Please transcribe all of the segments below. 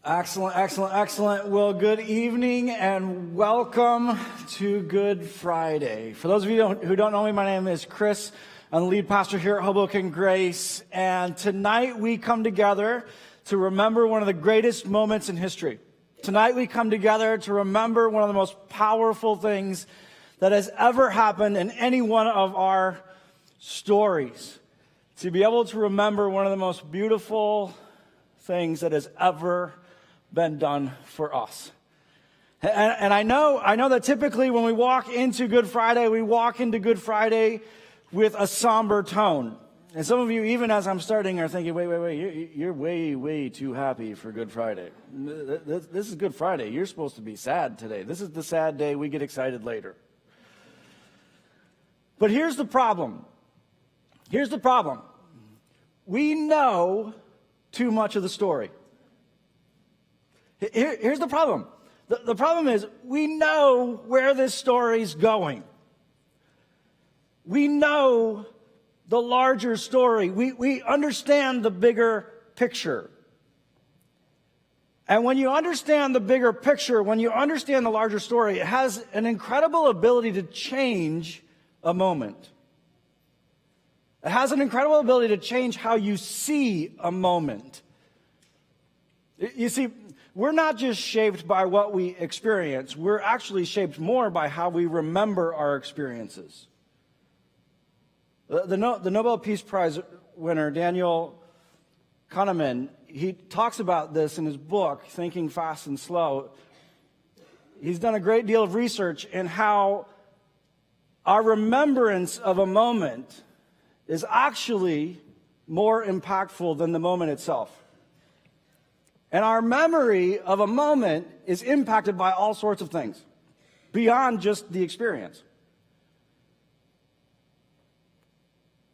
Excellent, excellent, excellent. Well, good evening and welcome to Good Friday. For those of you who don't know me, my name is Chris. I'm the lead pastor here at Hoboken Grace. And tonight we come together to remember one of the greatest moments in history. Tonight we come together to remember one of the most powerful things that has ever happened in any one of our stories. To be able to remember one of the most beautiful things that has ever been done for us. And I know that typically when we walk into Good Friday, we walk into Good Friday with a somber tone. And some of you, even as I'm starting, are thinking, wait, you're way too happy for Good Friday. This is Good Friday. You're supposed to be sad today. This is the sad day. We get excited later. But here's the problem. We know too much of the story. Here's the problem. The problem is we know where this story's going. We know the larger story. We understand the bigger picture. And when you understand the bigger picture, when you understand the larger story, it has an incredible ability to change a moment. It has an incredible ability to change how you see a moment. You see, we're not just shaped by what we experience. We're actually shaped more by how we remember our experiences. The Nobel Peace Prize winner, Daniel Kahneman, he talks about this in his book, Thinking Fast and Slow. He's done a great deal of research in how our remembrance of a moment is actually more impactful than the moment itself. And our memory of a moment is impacted by all sorts of things beyond just the experience.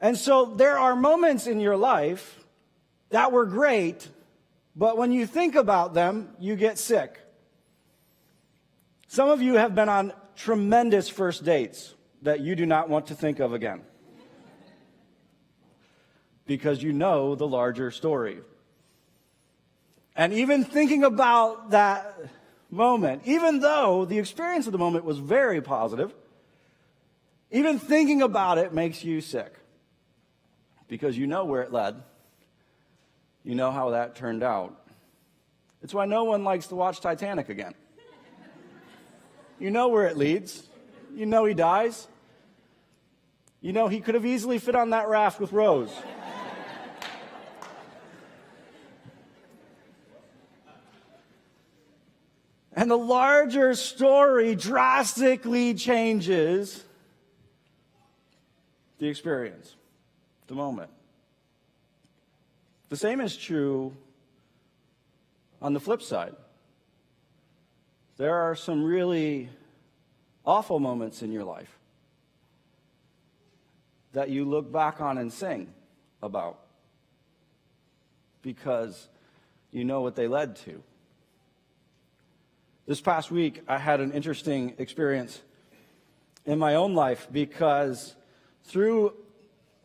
And so there are moments in your life that were great, but when you think about them, you get sick. Some of you have been on tremendous first dates that you do not want to think of again, because you know the larger story. And even thinking about that moment, even though the experience of the moment was very positive, even thinking about it makes you sick. Because you know where it led. You know how that turned out. It's why no one likes to watch Titanic again. You know where it leads. You know he dies. You know he could have easily fit on that raft with Rose. And the larger story drastically changes the experience, the moment. The same is true on the flip side. There are some really awful moments in your life that you look back on and sing about because you know what they led to. This past week, I had an interesting experience in my own life because through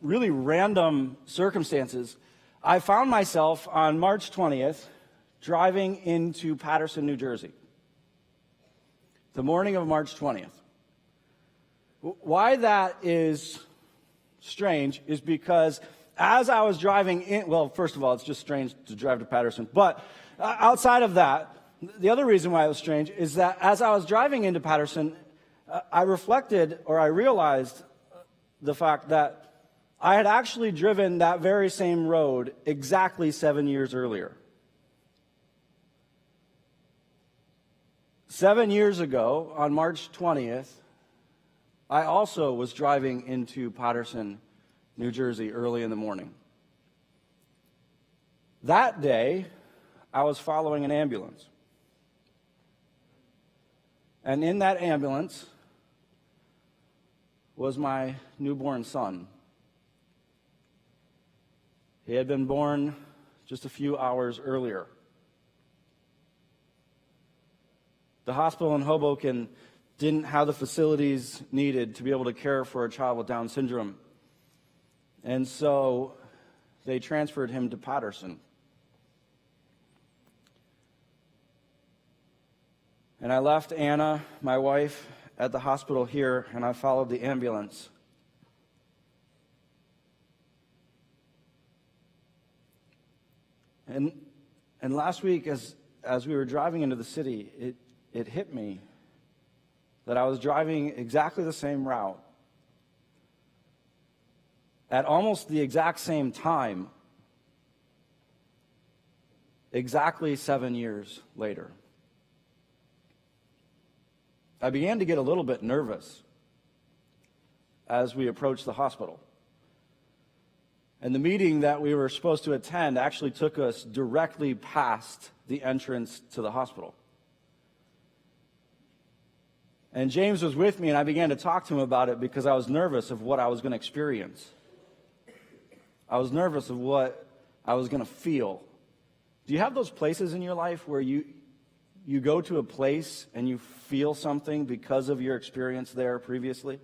really random circumstances, I found myself on March 20th driving into Paterson, New Jersey. The morning of March 20th. Why that is strange is because as I was driving in, well, first of all, it's just strange to drive to Paterson, but outside of that, the other reason why it was strange is that as I was driving into Paterson, I realized the fact that I had actually driven that very same road exactly 7 years earlier. 7 years ago, on March 20th, I also was driving into Paterson, New Jersey, early in the morning. That day, I was following an ambulance. And in that ambulance was my newborn son. He had been born just a few hours earlier. The hospital in Hoboken didn't have the facilities needed to be able to care for a child with Down syndrome. And so they transferred him to Paterson. And I left Anna, my wife, at the hospital here, and I followed the ambulance. And last week, as we were driving into the city, it hit me that I was driving exactly the same route at almost the exact same time, exactly 7 years later. I began to get a little bit nervous as we approached the hospital. And the meeting that we were supposed to attend actually took us directly past the entrance to the hospital. And James was with me, and I began to talk to him about it because I was nervous of what I was going to experience. I was nervous of what I was going to feel. Do you have those places in your life where you go to a place and you feel something because of your experience there previously?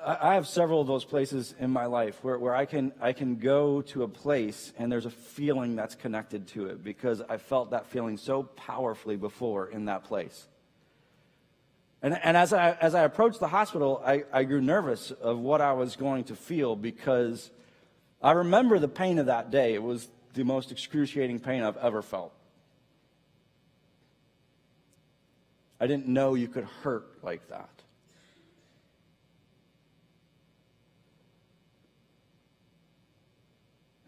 I have several of those places in my life where I can go to a place and there's a feeling that's connected to it because I felt that feeling so powerfully before in that place. And as I approached the hospital, I grew nervous of what I was going to feel because I remember the pain of that day. It was the most excruciating pain I've ever felt. I didn't know you could hurt like that.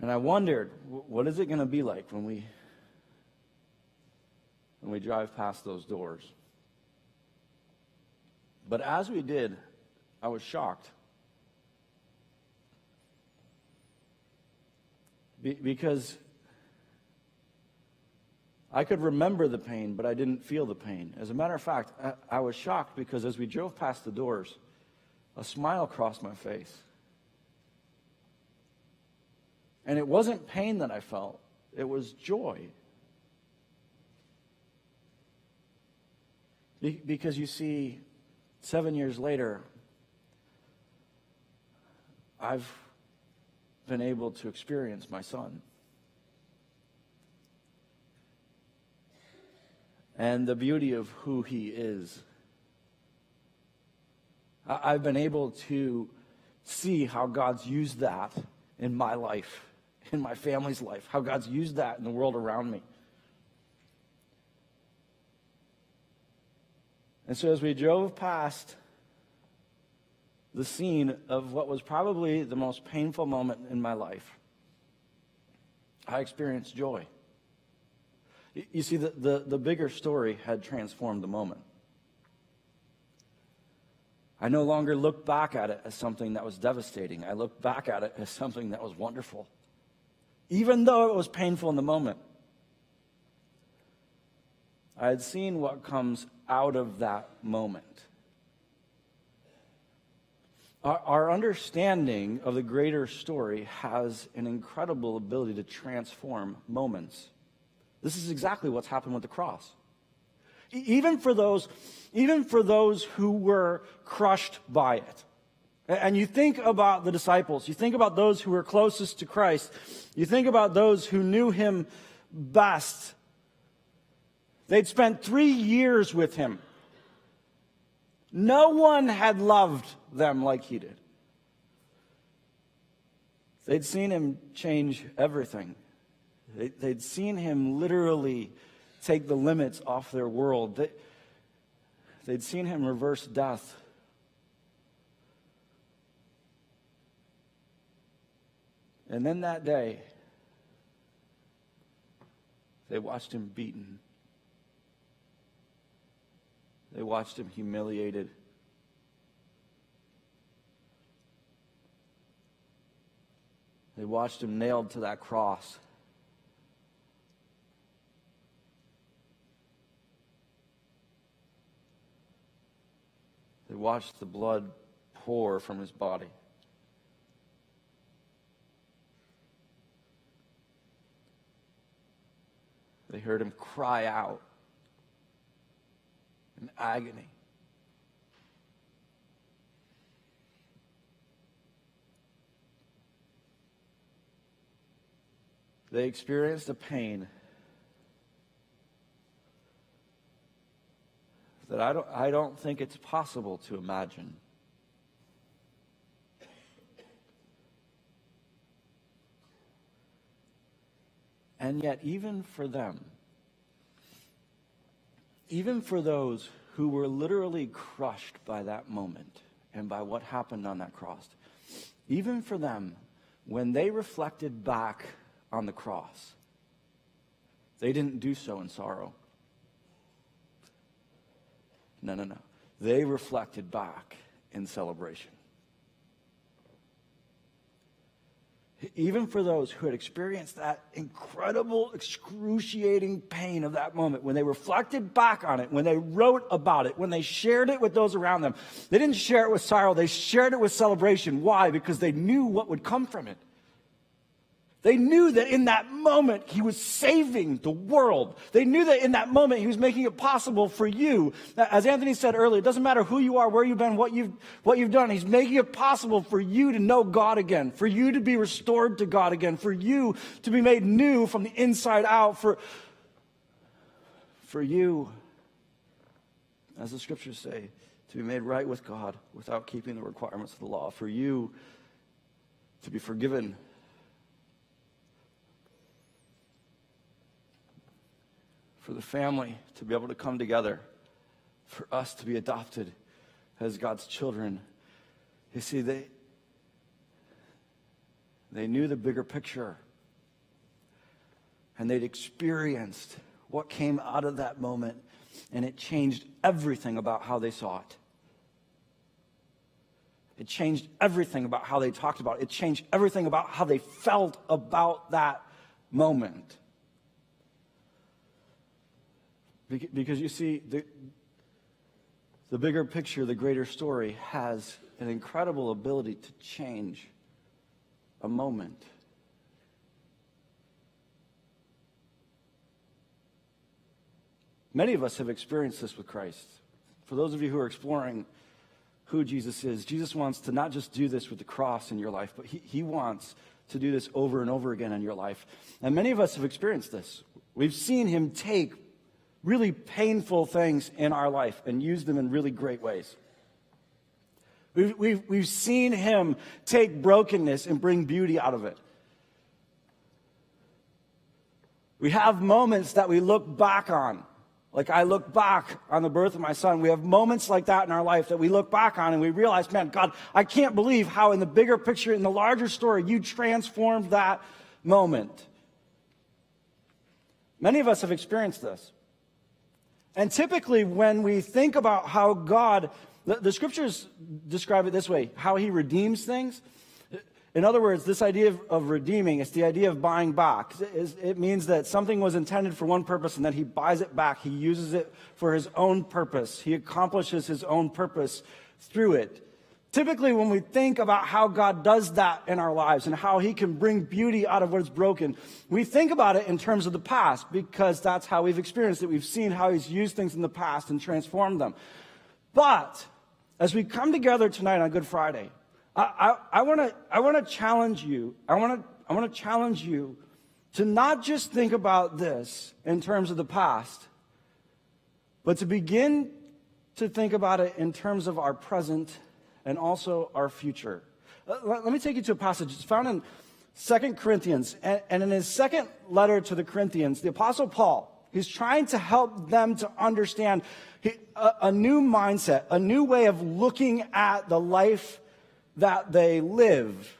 And I wondered, what is it going to be like when we drive past those doors? But as we did, I was shocked. Because I could remember the pain, but I didn't feel the pain. As a matter of fact, I was shocked because as we drove past the doors, a smile crossed my face. And it wasn't pain that I felt, it was joy. Because you see, 7 years later, I've been able to experience my son. And the beauty of who he is. I've been able to see how God's used that in my life, in my family's life, how God's used that in the world around me. And so as we drove past the scene of what was probably the most painful moment in my life, I experienced joy. You see, the bigger story had transformed the moment. I no longer looked back at it as something that was devastating. I looked back at it as something that was wonderful, even though it was painful in the moment. I had seen what comes out of that moment. Our understanding of the greater story has an incredible ability to transform moments. This is exactly what's happened with the cross. Even for those who were crushed by it. And you think about the disciples, you think about those who were closest to Christ, you think about those who knew him best. They'd spent 3 years with him. No one had loved them like he did. They'd seen him change everything. They'd seen him literally take the limits off their world. They'd seen him reverse death. And then that day, they watched him beaten. They watched him humiliated. They watched him nailed to that cross. They watched the blood pour from his body. They heard him cry out in agony. They experienced a pain that I don't think it's possible to imagine. And yet, even for them, even for those who were literally crushed by that moment and by what happened on that cross, even for them, when they reflected back on the cross, they didn't do so in sorrow. No. They reflected back in celebration. Even for those who had experienced that incredible, excruciating pain of that moment, when they reflected back on it, when they wrote about it, when they shared it with those around them, they didn't share it with sorrow, they shared it with celebration. Why? Because they knew what would come from it. They knew that in that moment, he was saving the world. They knew that in that moment, he was making it possible for you. As Anthony said earlier, it doesn't matter who you are, where you've been, what you've done. He's making it possible for you to know God again, for you to be restored to God again, for you to be made new from the inside out, for you, as the scriptures say, to be made right with God without keeping the requirements of the law, for you to be forgiven, for the family to be able to come together, for us to be adopted as God's children. You see, they knew the bigger picture, and they'd experienced what came out of that moment, and it changed everything about how they saw it. It changed everything about how they talked about it. It changed everything about how they felt about that moment. Because you see, the bigger picture, the greater story, has an incredible ability to change a moment. Many of us have experienced this with Christ. For those of you who are exploring who Jesus is, Jesus wants to not just do this with the cross in your life, but he wants to do this over and over again in your life. And many of us have experienced this. We've seen him take really painful things in our life and use them in really great ways. We've seen him take brokenness and bring beauty out of it. We have moments that we look back on. Like I look back on the birth of my son. We have moments like that in our life that we look back on and we realize, man, God, I can't believe how in the bigger picture, in the larger story, you transformed that moment. Many of us have experienced this. And typically when we think about how God, the scriptures describe it this way, how he redeems things. In other words, this idea of redeeming, it's the idea of buying back. It means that something was intended for one purpose and then he buys it back. He uses it for his own purpose. He accomplishes his own purpose through it. Typically, when we think about how God does that in our lives and how he can bring beauty out of what is broken, we think about it in terms of the past because that's how we've experienced it. We've seen how he's used things in the past and transformed them. But as we come together tonight on Good Friday, I want to challenge you. I want to challenge you to not just think about this in terms of the past, but to begin to think about it in terms of our present and also our future. Let me take you to a passage. It's found in 2 Corinthians. And in his second letter to the Corinthians, the Apostle Paul, he's trying to help them to understand a new mindset, a new way of looking at the life that they live.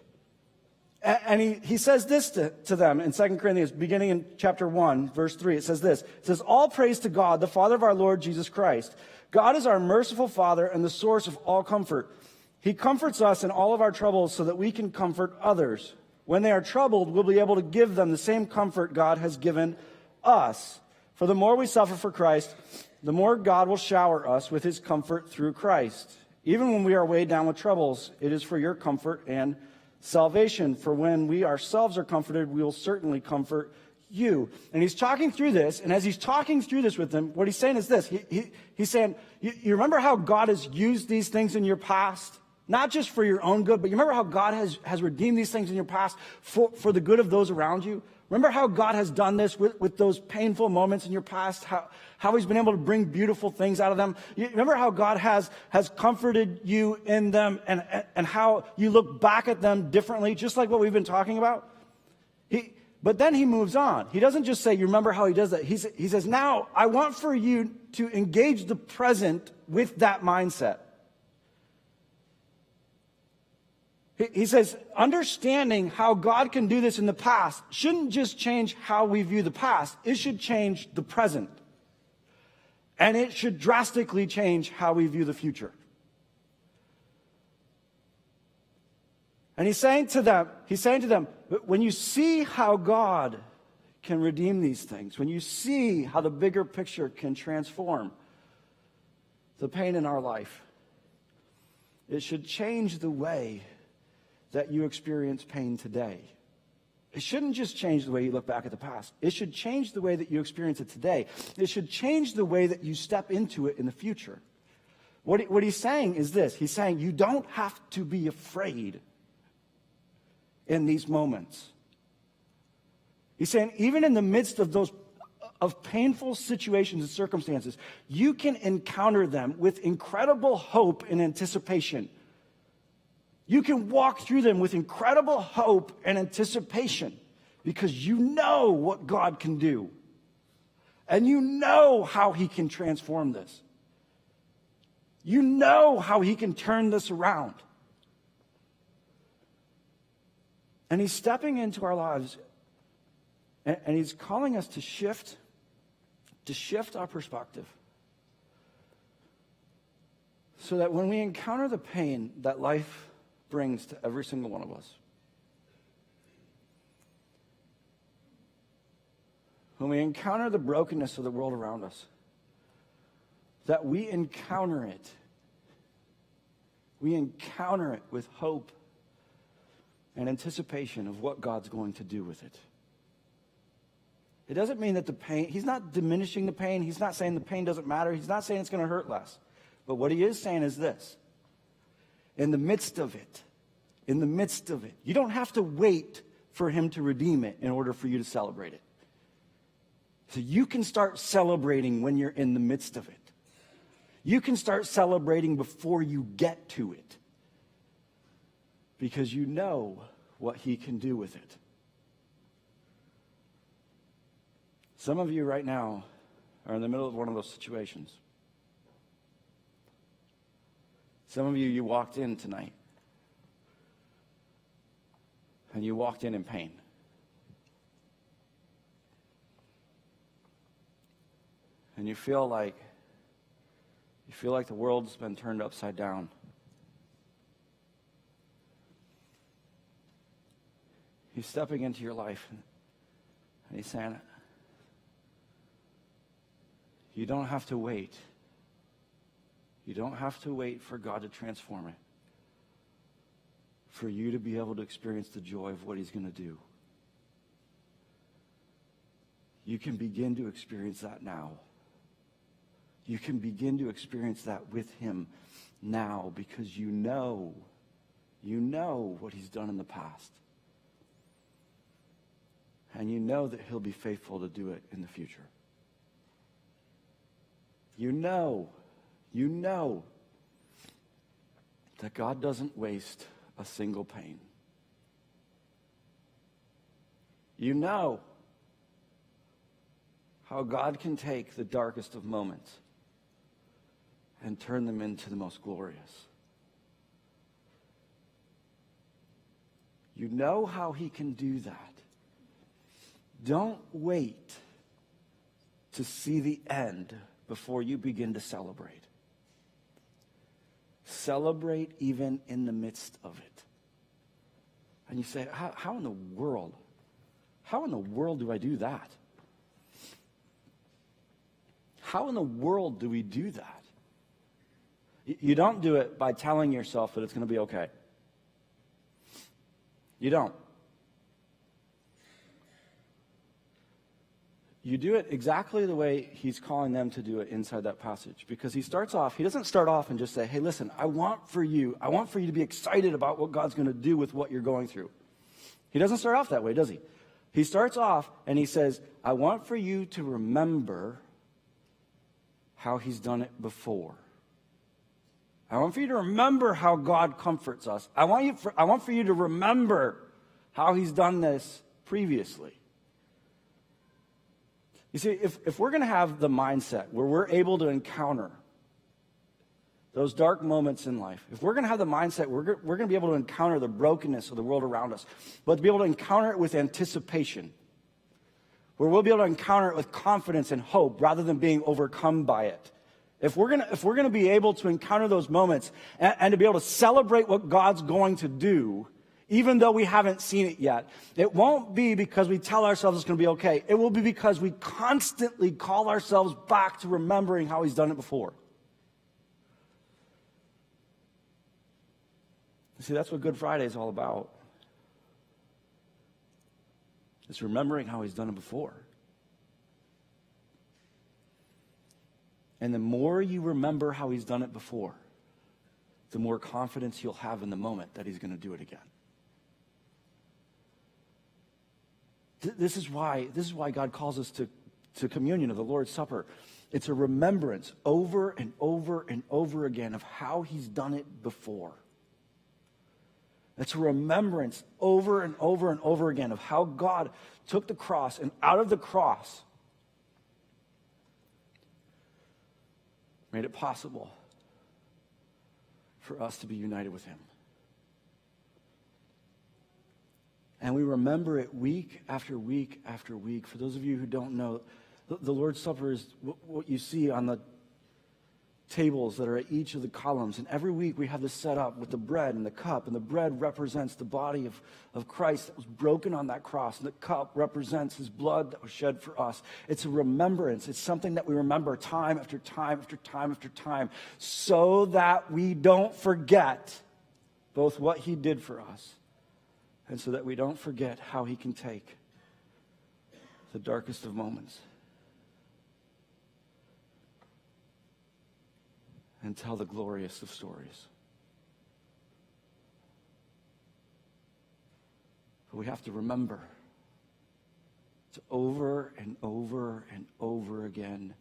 And he says this to them in 2 Corinthians, beginning in chapter 1, verse 3. It says this. It says, all praise to God, the Father of our Lord Jesus Christ. God is our merciful Father and the source of all comfort. He comforts us in all of our troubles so that we can comfort others. When they are troubled, we'll be able to give them the same comfort God has given us. For the more we suffer for Christ, the more God will shower us with his comfort through Christ. Even when we are weighed down with troubles, it is for your comfort and salvation. For when we ourselves are comforted, we will certainly comfort you. And he's talking through this, and as he's talking through this with them, what he's saying is this. He's saying, you remember how God has used these things in your past? Not just for your own good, but you remember how God has redeemed these things in your past for the good of those around you? Remember how God has done this with those painful moments in your past, how he's been able to bring beautiful things out of them. You remember how God has comforted you in them and how you look back at them differently, just like what we've been talking about? But then he moves on. He doesn't just say, you remember how he does that. He says, now I want for you to engage the present with that mindset. He says, understanding how God can do this in the past shouldn't just change how we view the past. It should change the present. And it should drastically change how we view the future. And he's saying to them, when you see how God can redeem these things, when you see how the bigger picture can transform the pain in our life, it should change the way that you experience pain today. It shouldn't just change the way you look back at the past. It should change the way that you experience it today. It should change the way that you step into it in the future. What he's saying is this. He's saying you don't have to be afraid in these moments. He's saying even in the midst of those painful situations and circumstances, you can encounter them with incredible hope and anticipation. You can walk through them with incredible hope and anticipation because you know what God can do. And you know how he can transform this. You know how he can turn this around. And he's stepping into our lives and he's calling us to shift our perspective. So that when we encounter the pain that life brings to every single one of us, when we encounter the brokenness of the world around us, that we encounter it with hope and anticipation of what God's going to do with it. It doesn't mean that the pain, he's not diminishing the pain. He's not saying the pain doesn't matter. He's not saying it's going to hurt less. But what he is saying is this. In the midst of it, you don't have to wait for him to redeem it in order for you to celebrate it. So you can start celebrating when you're in the midst of it. You can start celebrating before you get to it. Because you know what he can do with it. Some of you right now are in the middle of one of those situations. Some of you walked in tonight. And you walked in pain. And you feel like the world's been turned upside down. He's stepping into your life and he's saying, you don't have to wait. You don't have to wait for God to transform it, for you to be able to experience the joy of what he's going to do. You can begin to experience that now. You can begin to experience that with him now because you know what he's done in the past. And you know that he'll be faithful to do it in the future. You know that God doesn't waste a single pain. You know how God can take the darkest of moments and turn them into the most glorious. You know how he can do that. Don't wait to see the end before you begin to celebrate. Celebrate even in the midst of it. And you say, how in the world do I do that? How in the world do we do that? You don't do it by telling yourself that it's going to be okay. You don't. You do it exactly the way he's calling them to do it inside that passage. Because he doesn't start off and just say, hey, listen, I want for you to be excited about what God's going to do with what you're going through. He doesn't start off that way, does he? He starts off and he says, I want for you to remember how he's done it before. I want for you to remember how God comforts us. I want for you to remember how he's done this previously. You see, if we're going to have the mindset where we're able to encounter those dark moments in life, if we're going to have the mindset, we're going to be able to encounter the brokenness of the world around us, but to be able to encounter it with anticipation, where we'll be able to encounter it with confidence and hope rather than being overcome by it. If we're going to be able to encounter those moments and to be able to celebrate what God's going to do, even though we haven't seen it yet, it won't be because we tell ourselves it's going to be okay. It will be because we constantly call ourselves back to remembering how he's done it before. You see, that's what Good Friday is all about. It's remembering how he's done it before. And the more you remember how he's done it before, the more confidence you'll have in the moment that he's going to do it again. This is why God calls us to communion, of the Lord's Supper. It's a remembrance over and over and over again of how he's done it before. It's a remembrance over and over and over again of how God took the cross, and out of the cross made it possible for us to be united with him. And we remember it week after week after week. For those of you who don't know, the Lord's Supper is what you see on the tables that are at each of the columns. And every week we have this set up with the bread and the cup. And the bread represents the body of Christ that was broken on that cross. And the cup represents his blood that was shed for us. It's a remembrance. It's something that we remember time after time after time after time, so that we don't forget both what he did for us, and so that we don't forget how he can take the darkest of moments and tell the glorious of stories. But we have to remember to over and over and over again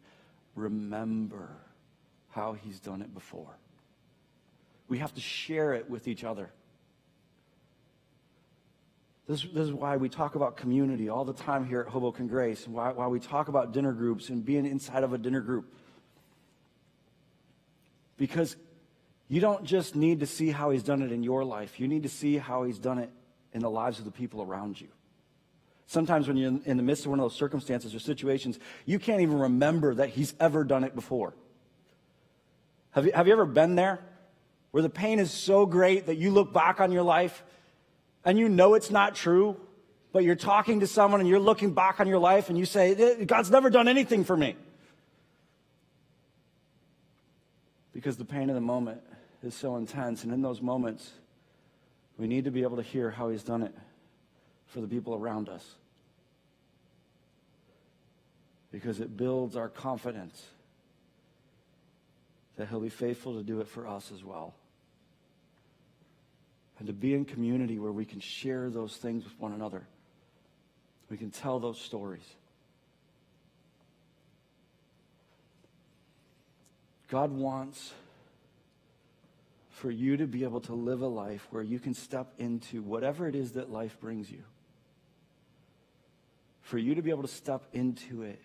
remember how he's done it before. We have to share it with each other. This is why we talk about community all the time here at Hoboken Grace, and why we talk about dinner groups and being inside of a dinner group. Because you don't just need to see how he's done it in your life. You need to see how he's done it in the lives of the people around you. Sometimes when you're in the midst of one of those circumstances or situations, you can't even remember that he's ever done it before. Have you ever been there? Where the pain is so great that you look back on your life and you know it's not true, but you're talking to someone and you're looking back on your life and you say, God's never done anything for me. Because the pain of the moment is so intense. And in those moments, we need to be able to hear how he's done it for the people around us. Because it builds our confidence that he'll be faithful to do it for us as well. And to be in community where we can share those things with one another. We can tell those stories. God wants for you to be able to live a life where you can step into whatever it is that life brings you. For you to be able to step into it,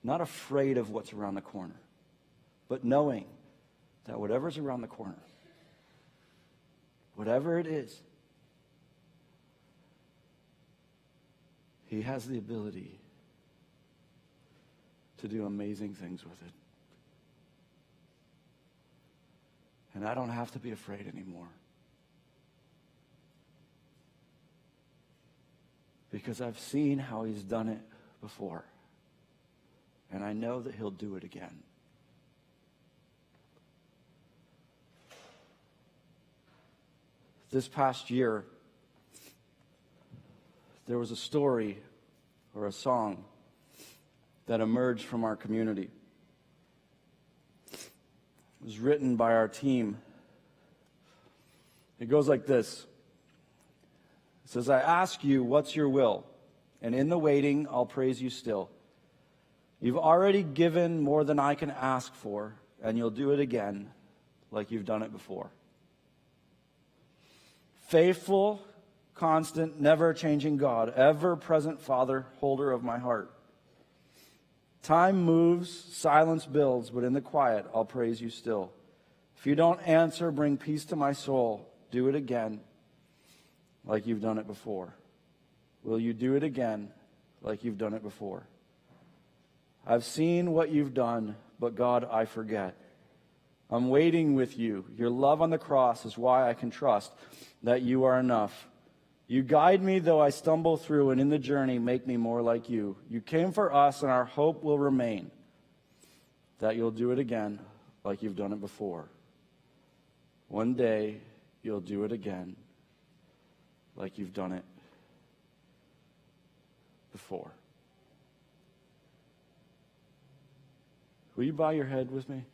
not afraid of what's around the corner, but knowing that whatever's around the corner, whatever it is, he has the ability to do amazing things with it. And I don't have to be afraid anymore. Because I've seen how he's done it before. And I know that he'll do it again. This past year, there was a story or a song that emerged from our community. It was written by our team. It goes like this. It says, I ask you, what's your will? And in the waiting, I'll praise you still. You've already given more than I can ask for, and you'll do it again like you've done it before. Faithful, constant, never-changing God, ever-present Father, holder of my heart. Time moves, silence builds, but in the quiet, I'll praise you still. If you don't answer, bring peace to my soul. Do it again like you've done it before. Will you do it again like you've done it before? I've seen what you've done, but God, I forget. I'm waiting with you. Your love on the cross is why I can trust that you are enough. You guide me though I stumble through, and in the journey make me more like you. You came for us, and our hope will remain that you'll do it again like you've done it before. One day, you'll do it again like you've done it before. Will you bow your head with me?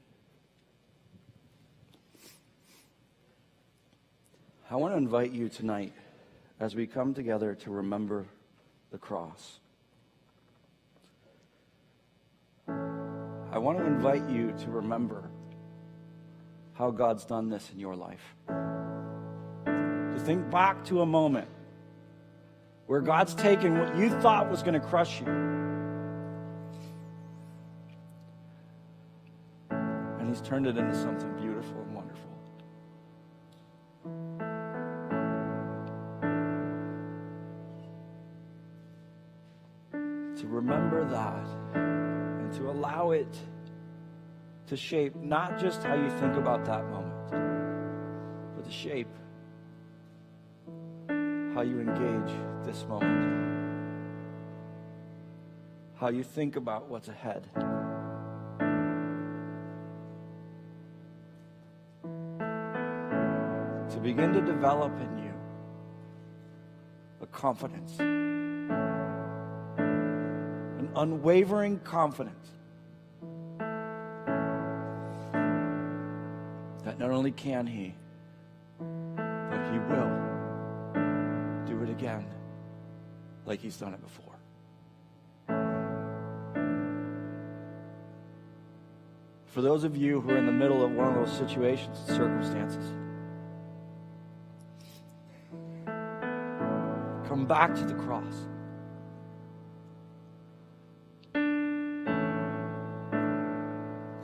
I want to invite you tonight as we come together to remember the cross. I want to invite you to remember how God's done this in your life. To think back to a moment where God's taken what you thought was going to crush you, and He's turned it into something beautiful and wonderful. To remember that and to allow it to shape not just how you think about that moment, but to shape how you engage this moment, how you think about what's ahead. To begin to develop in you a confidence, an unwavering confidence that not only can He, but He will do it again like He's done it before. For those of you who are in the middle of one of those situations and circumstances, come back to the cross.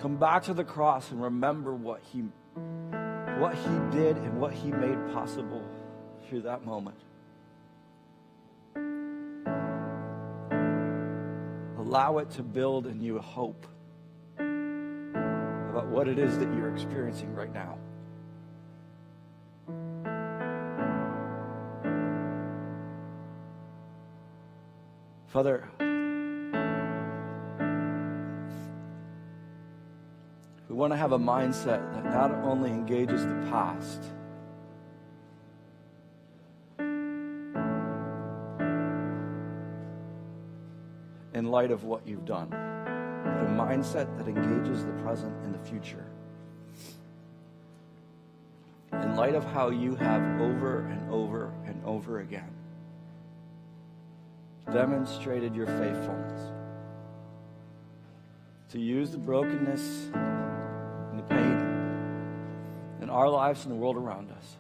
Come back to the cross and remember what He did and what He made possible through that moment. Allow it to build in you a hope about what it is that you're experiencing right now. Father, we want to have a mindset that not only engages the past, in light of what you've done, but a mindset that engages the present and the future. In light of how you have over and over and over again demonstrated your faithfulness to use the brokenness and the pain in our lives and the world around us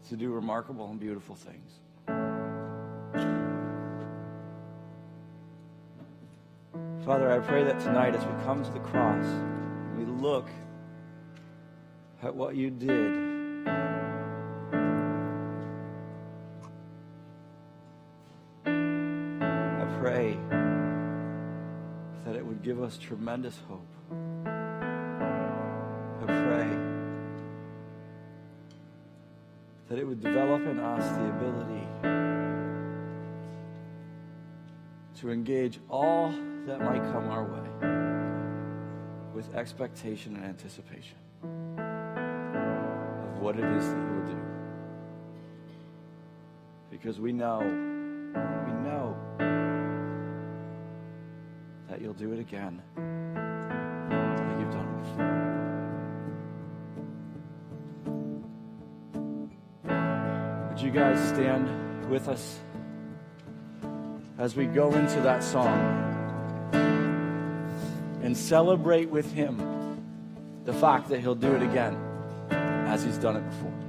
to do remarkable and beautiful things. Father, I pray that tonight as we come to the cross, we look at what you did. I pray that it would give us tremendous hope. I pray that it would develop in us the ability to engage all that might come our way with expectation and anticipation of what it is that you will do. Because we know that you'll do it again like you've done it before. Would you guys stand with us as we go into that song and celebrate with him the fact that he'll do it again as he's done it before.